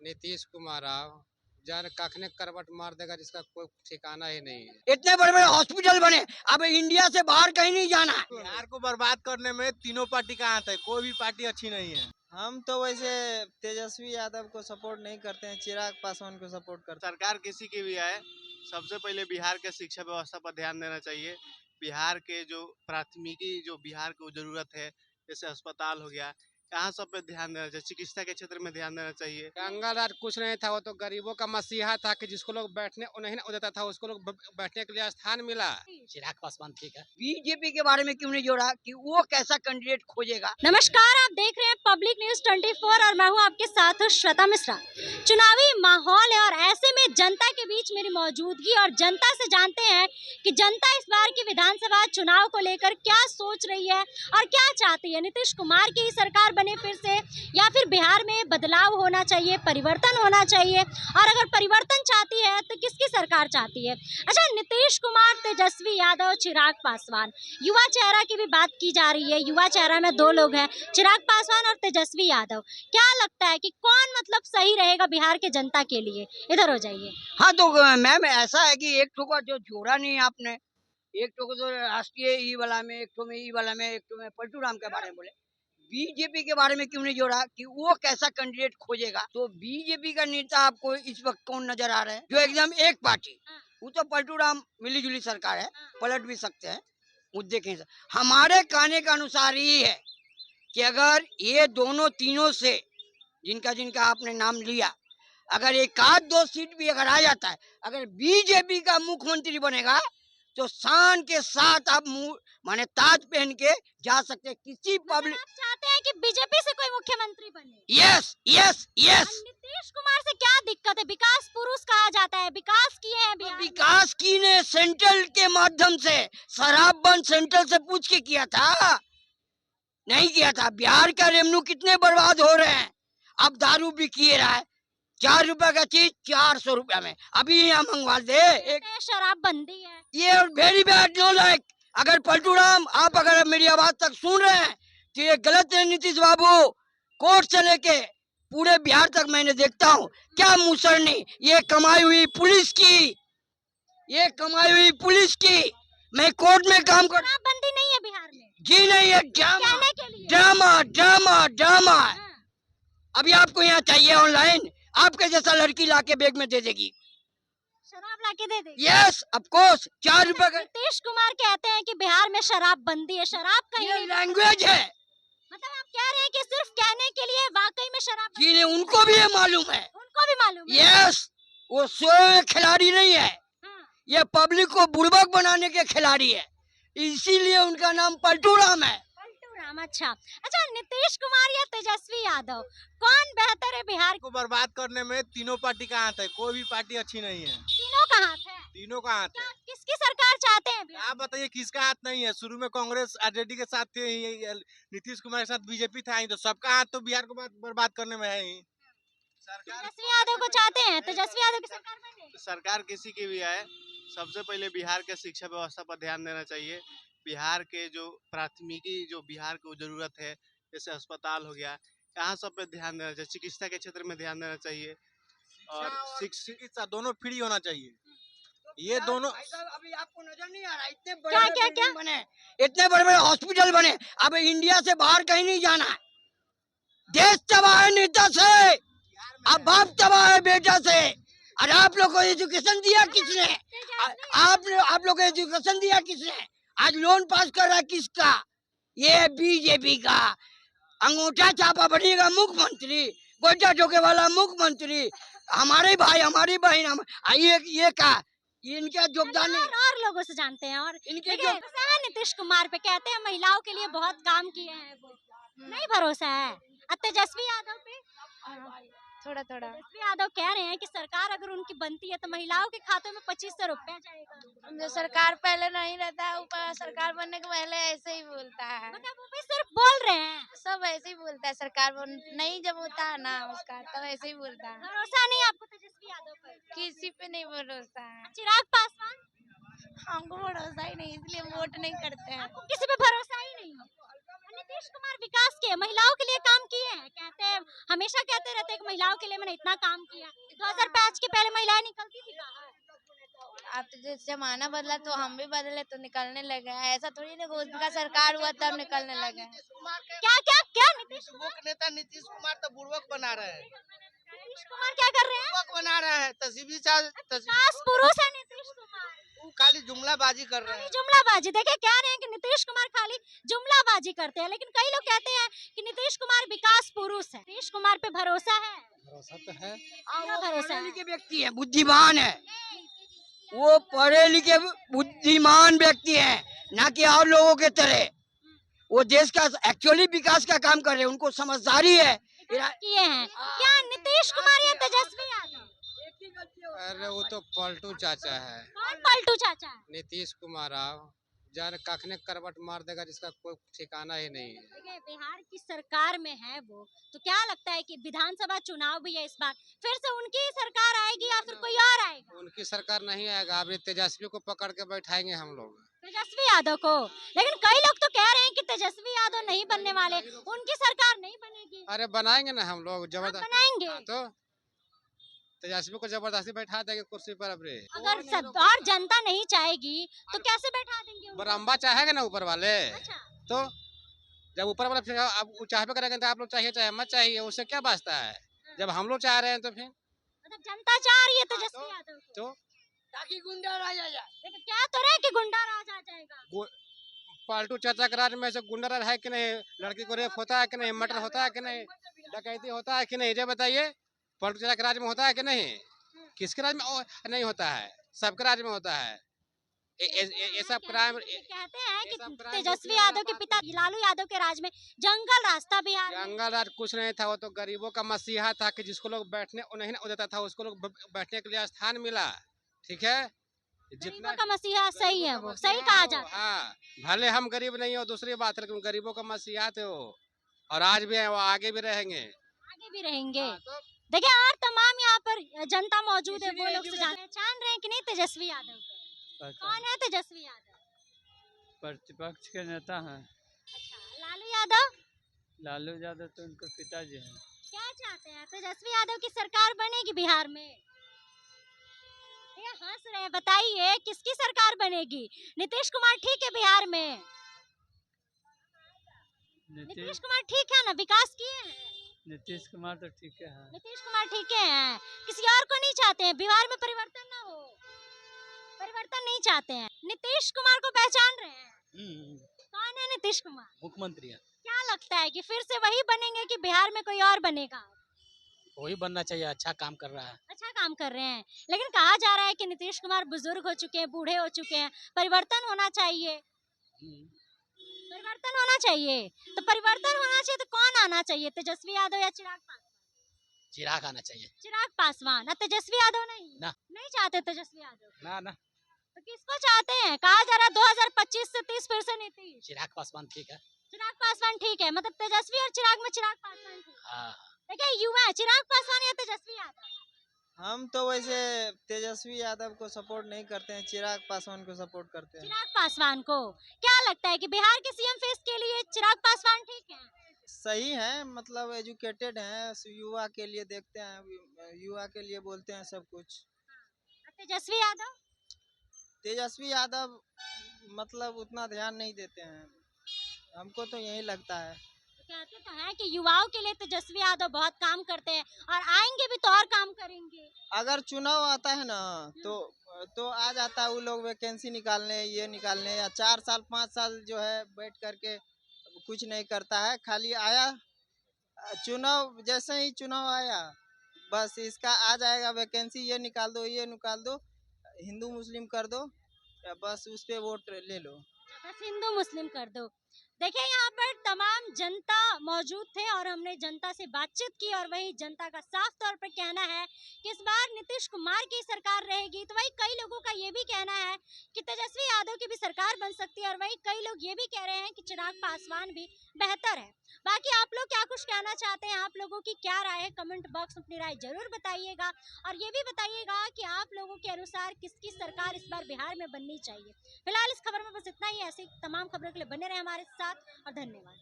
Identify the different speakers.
Speaker 1: नीतीश कुमार राव जन कखने करवट मार देगा जिसका कोई ठिकाना ही नहीं है।
Speaker 2: इतने बड़े बड़े हॉस्पिटल बने, अब इंडिया से बाहर कहीं नहीं जाना।
Speaker 3: बिहार को बर्बाद करने में तीनों पार्टी का हाथ है, कोई भी पार्टी अच्छी नहीं है।
Speaker 4: हम तो वैसे तेजस्वी यादव को सपोर्ट नहीं करते हैं, चिराग पासवान को सपोर्ट करते हैं।
Speaker 3: सरकार किसी की भी आए, सबसे पहले बिहार के शिक्षा व्यवस्था पर ध्यान देना चाहिए। बिहार के जो प्राथमिकी जो बिहार को जरूरत है, जैसे अस्पताल हो गया, यहाँ सब पे ध्यान देना चाहिए। चिकित्सा के क्षेत्र में ध्यान देना चाहिए।
Speaker 1: गंगा राज कुछ नहीं था, वो तो गरीबों का मसीहा था कि जिसको लोग बैठने नहीं ना देता था, उसको लोग बैठने के लिए स्थान मिला।
Speaker 2: चिराग पासवान ठीक है। बीजेपी के बारे में क्यों नहीं जोड़ा कि वो कैसा कैंडिडेट खोजेगा।
Speaker 5: नमस्कार, आप देख रहे हैं पब्लिक न्यूज 24 और मैं हूं आपके साथ श्वेता मिश्रा। चुनावी माहौल है और ऐसे में जनता के बीच मेरी मौजूदगी और जनता से जानते हैं कि जनता इस बार की विधानसभा चुनाव को लेकर क्या सोच रही है और क्या चाहती है। नीतीश कुमार की सरकार बने फिर से या फिर बिहार में बदलाव होना चाहिए, परिवर्तन होना चाहिए, और अगर परिवर्तन चाहती है तो किसकी सरकार चाहती है। अच्छा, नीतीश कुमार, तेजस्वी यादव, चिराग पासवान, युवा चेहरा की भी बात की जा रही है। युवा चेहरा में दो लोग हैं, चिराग पासवान और तेजस्वी यादव। क्या लगता है कि कौन मतलब सही रहेगा बिहार के जनता के लिए? इधर हो जाइए।
Speaker 2: हाँ तो मैम ऐसा है कि एक ठो का जो जोड़ा नहीं आपने, एक ठो को तो राष्ट्रीय ई वाला में, एक ठो में ई वाला में, एक ठो में पलटू राम के बारे में बोले। बीजेपी के बारे में क्यों नहीं जोड़ा कि वो कैसा कैंडिडेट खोजेगा। तो बीजेपी का नेता आपको इस वक्त कौन नजर आ रहा है जो एकदम एक पार्टी, वो तो पलटू राम मिली जुली सरकार है, पलट भी सकते हैं मुद्दे के हिसाब। हमारे कहने के अनुसार ये है कि अगर ये दोनों तीनों से जिनका जिनका आपने नाम लिया, अगर एक आध दो सीट भी अगर आ जाता है, अगर बीजेपी का मुख्यमंत्री बनेगा तो शान के साथ आप माने ताज पहन के जा सकते हैं किसी पब्लिक।
Speaker 5: आप चाहते हैं कि बीजेपी से कोई मुख्यमंत्री बने?
Speaker 2: Yes yes yes.
Speaker 5: Nitish Kumar से क्या दिक्कत है? विकास पुरुष कहा जाता है, विकास किए हैं बिहार में।
Speaker 2: विकास की ने सेंट्रल के माध्यम से, शराब बंद सेंट्रल से पूछ के किया था, नहीं किया था। बिहार का रेवेन्यू कितने बर्बाद हो रहे हैं। अब दारू भी किए रहा है, 4 रुपए का चीज 400 रुपया में, अभी यहाँ मंगवा दे। एक
Speaker 5: शराब बंदी है
Speaker 2: ये वेरी बैड, नो लाइक। अगर पलटू राम आप अगर मेरी आवाज तक सुन रहे हैं तो ये गलत है। नीतीश बाबू, कोर्ट से लेके पूरे बिहार तक मैंने देखता हूँ क्या मुसरनी, ये कमाई हुई पुलिस की, ये कमाई हुई पुलिस की। मैं कोर्ट में काम कर।
Speaker 5: शराब बंदी नहीं है बिहार में
Speaker 2: जी नहीं, ये ड्रामा
Speaker 5: कहने के लिए।
Speaker 2: ड्रामा ड्रामा ड्रामा है। अभी आपको यहाँ चाहिए ऑनलाइन, आपके जैसा लड़की लाके बैग में दे देगी,
Speaker 5: शराब लाके दे देगी।
Speaker 2: Yes of course. 4 रुपए का।
Speaker 5: नीतीश कुमार कहते हैं कि बिहार में शराब बंदी है, शराब कहीं
Speaker 2: ये
Speaker 5: नहीं।
Speaker 2: लैंग्वेज है।
Speaker 5: मतलब आप कह रहे हैं कि सिर्फ कहने के लिए वाकई में शराब बंदी
Speaker 2: जी नहीं, उनको भी ये मालूम है।
Speaker 5: उनको भी मालूम है।
Speaker 2: यस, वो स्वयं खिलाड़ी नहीं है,
Speaker 5: हाँ।
Speaker 2: ये पब्लिक को बुड़बक बनाने के खिलाड़ी है, इसीलिए उनका नाम पलटू राम है।
Speaker 5: पलटू राम। अच्छा अच्छा, नीतीश कुमार या तेजस्वी यादव, कौन बेहतर है बिहार
Speaker 3: को बर्बाद करने में तीनों पार्टी का हाथ है, कोई भी पार्टी अच्छी नहीं है।
Speaker 5: तीनों का हाथ है?
Speaker 3: तीनों का हाथ है।
Speaker 5: किसकी सरकार चाहते हैं बिहार?
Speaker 3: आप बताइए किसका हाथ नहीं है। शुरू में कांग्रेस आरजेडी के साथ थे, नीतीश कुमार के साथ बीजेपी था, तो सबका हाथ तो बिहार को बर्बाद करने में है ही। सरकार
Speaker 5: तेजस्वी यादव को चाहते हैं, तेजस्वी यादव की सरकार बने।
Speaker 3: सरकार किसी की भी आए, सबसे पहले बिहार के शिक्षा व्यवस्था पर ध्यान देना चाहिए। बिहार के जो प्राथमिकी जो बिहार को जरूरत है, जैसे अस्पताल हो गया, यहाँ सब पे ध्यान देना चाहिए। चिकित्सा के क्षेत्र में ध्यान देना चाहिए और चिकित्सा दोनों फ्री होना चाहिए। ये दोनों
Speaker 2: अभी आपको नजर नहीं आ रहा, इतने
Speaker 5: क्या क्या क्या
Speaker 2: बने, इतने बड़े बड़े हॉस्पिटल बने, अब इंडिया से बाहर कहीं नहीं जाना है। देश तबाह है नेता से, अब बाप तबाह है बेटा से। और आप लोग को एजुकेशन दिया किसने? आप लोग को एजुकेशन दिया किसने? आज लोन पास कर रहा है किसका? ये बीजेपी का। अंगूठा छापा बनेगा मुख्यमंत्री, गोटा ठोके वाला मुख्यमंत्री, हमारे भाई हमारी बहन ये का इनका योगदान नहीं।
Speaker 5: और लोगों से जानते हैं और
Speaker 2: इनके
Speaker 5: नीतीश कुमार पे कहते हैं महिलाओं के लिए बहुत काम किए हैं, वो नहीं भरोसा है। तेजस्वी यादव पे
Speaker 6: थोड़ा थोड़ा।
Speaker 5: तेजस्वी यादव कह रहे हैं कि सरकार अगर उनकी बनती है तो महिलाओं के खातों में 2500 रुपया जाएगा।
Speaker 6: जो सरकार पहले नहीं रहता है, ऊपर सरकार बनने के पहले ऐसे ही बोलता है।
Speaker 5: मतलब वो भी सिर्फ बोल रहे हैं,
Speaker 6: सब ऐसे ही बोलता है। सरकार नहीं जब होता है ना उसका, तब ऐसे ही बोलता है।
Speaker 5: भरोसा नहीं आपको तेजस्वी यादव पर?
Speaker 6: किसी पे नहीं भरोसा है।
Speaker 5: चिराग पासवान?
Speaker 6: हमको भरोसा ही नहीं, इसलिए वोट नहीं करते हैं।
Speaker 5: आपको किसी पे भरोसा ही नहीं है? नीतीश कुमार विकास के महिलाओं के लिए काम किए हैं, कहते हैं, हमेशा कहते रहते हैं कि महिलाओं के लिए मैंने इतना काम किया। 2005 के पहले महिलाएं निकलती थी बाहर।
Speaker 6: अब तो जो जमाना बदला तो हम भी बदले तो निकलने लगे हैं। ऐसा थोड़ी ना कि उनका सरकार हुआ तब निकलने लगे हैं।
Speaker 5: क्या क्या क्या नीतीश
Speaker 3: नेता नीतीश कुमार तो बुर्बक बना रहे हैं,
Speaker 5: कुमार क्या कर रहे हैं?
Speaker 3: बुर्बक बना रहे हैं,
Speaker 5: विकास पुरुष है नीतीश कुमार,
Speaker 3: वो खाली जुमलाबाजी कर रहे हैं।
Speaker 5: जुमलाबाजी। देखिए कह रहे हैं कि नीतीश कुमार खाली जुमलाबाजी करते हैं, लेकिन कई लोग कहते हैं कि नीतीश कुमार विकास पुरुष है। नीतीश कुमार पे भरोसा है?
Speaker 1: भरोसा तो है।
Speaker 5: क्या भरोसा
Speaker 2: पढ़े
Speaker 5: है?
Speaker 2: लिखे व्यक्ति है, बुद्धिमान है, वो पढ़े लिखे बुद्धिमान व्यक्ति है, ना कि और लोगों के तरह। वो देश का एक्चुअली विकास का काम कर रहे हैं, उनको समझदारी है।
Speaker 5: किए हैं क्या नीतीश कुमार या तेजस्वी यादव?
Speaker 1: अरे वो तो पलटू चाचा है,
Speaker 5: कौन पलटू चाचा है?
Speaker 1: नीतीश कुमार आओ जाने कखने करवट मार देगा जिसका कोई ठिकाना ही नहीं है।
Speaker 5: देखिए बिहार की सरकार में है वो, तो क्या लगता है कि विधानसभा चुनाव भी है इस बार, फिर से उनकी ही सरकार आएगी या फिर कोई और आएगा?
Speaker 1: उनकी सरकार नहीं आएगा, अभी तेजस्वी को पकड़ के बैठाएंगे हम लोग।
Speaker 5: तेजस्वी यादव को? लेकिन कई लोग तो कह रहे हैं कि तेजस्वी यादव नहीं बनने वाले, उनकी सरकार नहीं बनेगी।
Speaker 1: अरे बनाएंगे ना हम लोग
Speaker 5: आप
Speaker 1: जबरदस्ती।
Speaker 5: बनाएंगे?
Speaker 1: हाँ, तो तेजस्वी को जबरदस्ती बैठा देंगे कुर्सी पर। अब रे
Speaker 5: अगर सब और जनता नहीं चाहेगी तो कैसे बैठा देंगे उनको?
Speaker 1: बरम्बा चाहेगा ना ऊपर वाले,
Speaker 5: अच्छा,
Speaker 1: तो जब ऊपर वाला फिर अब चाहबे करेंगे तो आप लोग चाहिए चाहे मत चाहिए, उससे क्या वास्ता है? जब हम लोग चाह रहे हैं तो फिर
Speaker 5: मतलब जनता चाह रही है तेजस्वी यादव को,
Speaker 1: तो
Speaker 2: ताकि गुंडा राज आ जाए।
Speaker 5: लेकिन क्या तो रहे कि गुंडा राज आ जाएगा।
Speaker 1: पालतू चाचा के राज में से गुंडा राज है कि नहीं? लड़की को रेप होता है कि नहीं? मर्डर होता है कि नहीं? डकैती होता है कि नहीं? ये बताइए, पालतू चाचा के राज में होता है कि नहीं? किसके राज में नहीं होता है? सबके राज में होता है। ये सब क्राइम।
Speaker 5: कहते हैं कि तेजस्वी यादव के पिता लालू यादव के राज में जंगल रास्ता बिहार में।
Speaker 1: जंगल राज कुछ नहीं था, वो तो गरीबों का मसीहा था कि जिसको लोग बैठने नहीं ना देता था, उसको लोग बैठने के लिए स्थान मिला। ठीक है,
Speaker 5: गरीबों का मसीहा सही है, वो सही कहा जाता है।
Speaker 1: हाँ, भले हम गरीब नहीं हो दूसरी बात है, लेकिन गरीबों का मसीहा थे वो, और आज भी है, वो आगे भी रहेंगे।
Speaker 5: आगे भी रहेंगे।
Speaker 1: हाँ, तो
Speaker 5: देखिए और तमाम यहाँ पर जनता मौजूद है, वो लोग से पहचान रहे हैं कि नहीं तेजस्वी यादव को? कौन है तेजस्वी यादव?
Speaker 7: प्रतिपक्ष के नेता हैं।
Speaker 5: अच्छा, लालू यादव?
Speaker 7: लालू यादव तो उनके पिताजी हैं।
Speaker 5: क्या चाहते हैं, तेजस्वी यादव की सरकार बनेगी बिहार में? ये हंस रहे हैं, बताइए किसकी सरकार बनेगी? नीतीश कुमार ठीक है बिहार में? नीतीश कुमार ठीक है ना, विकास किए हैं?
Speaker 7: नीतीश कुमार तो ठीक है।
Speaker 5: नीतीश कुमार ठीक है, किसी और को नहीं चाहते हैं? बिहार में परिवर्तन ना हो, परिवर्तन नहीं चाहते हैं। नीतीश कुमार को पहचान रहे हैं? कौन है नीतीश कुमार?
Speaker 8: मुख्यमंत्री है।
Speaker 5: क्या लगता है कि फिर से वही बनेंगे कि बिहार में कोई और बनेगा?
Speaker 8: वही बनना चाहिए, अच्छा काम कर रहा है।
Speaker 5: अच्छा काम कर रहे हैं, लेकिन कहा जा रहा है कि नीतीश कुमार बुजुर्ग हो चुके हैं, बूढ़े हो चुके हैं, परिवर्तन होना चाहिए। परिवर्तन होना चाहिए, तो परिवर्तन होना चाहिए तो कौन आना चाहिए, तेजस्वी यादव या चिराग पासवान?
Speaker 8: चिराग आना चाहिए।
Speaker 5: चिराग पासवान, तेजस्वी यादव नहीं?
Speaker 8: ना।
Speaker 5: नहीं चाहते तेजस्वी यादव?
Speaker 8: ना ना,
Speaker 5: तो किसको चाहते हैं? कहा जा रहा है 2025 से 30% नीतीश।
Speaker 8: चिराग पासवान ठीक है।
Speaker 5: चिराग पासवान ठीक है, मतलब तेजस्वी और चिराग में चिराग पासवान ठीक है।
Speaker 8: हाँ,
Speaker 5: देखिए युवा है, चिराग पासवान या तेजस्वी यादव?
Speaker 4: हम तो वैसे तेजस्वी यादव को सपोर्ट नहीं करते हैं, चिराग पासवान को सपोर्ट करते हैं।
Speaker 5: चिराग पासवान को। क्या लगता है कि बिहार के सीएम फेस के लिए चिराग पासवान ठीक है?
Speaker 4: सही है, मतलब एजुकेटेड हैं, युवा के लिए देखते हैं, युवा के लिए बोलते हैं सब कुछ।
Speaker 5: तेजस्वी यादव?
Speaker 4: तेजस्वी यादव मतलब उतना ध्यान नहीं देते हैं, हमको तो यही लगता है।
Speaker 5: कहते तो हैं कि युवाओं के लिए तेजस्वी यादव बहुत काम करते हैं और आएंगे भी तो और काम करेंगे।
Speaker 4: अगर चुनाव आता है ना तो आ जाता है वो लोग वैकेंसी निकालने, ये निकालने, या 4 साल 5 साल जो है बैठ करके कुछ नहीं करता है। खाली आया चुनाव, जैसे ही चुनाव आया बस इसका आ जाएगा वैकेंसी, ये निकाल दो, ये निकाल दो, हिंदू मुस्लिम कर दो, या बस उस पे वोट ले लो,
Speaker 5: बस हिंदू मुस्लिम कर दो। देखिए यहाँ पर तमाम जनता मौजूद थे और हमने जनता से बातचीत की और वही जनता का साफ तौर पर कहना है कि इस बार नीतीश कुमार की सरकार रहेगी। तो वही कई लोगों का ये भी कहना है कि तेजस्वी यादव की भी सरकार बन सकती है और वही कई लोग ये भी कह रहे हैं कि चिराग पासवान भी बेहतर है। बाकी आप लोग क्या कुछ कहना चाहते हैं, आप लोगों की क्या राय है, कमेंट बॉक्स में अपनी राय जरूर बताइएगा और ये भी बताइएगा कि आप लोगों के अनुसार किसकी सरकार इस बार बिहार में बननी चाहिए। फिलहाल इस खबर में बस इतना ही, ऐसी तमाम खबरों के लिए बने रहे हमारे साथ और धन्यवाद।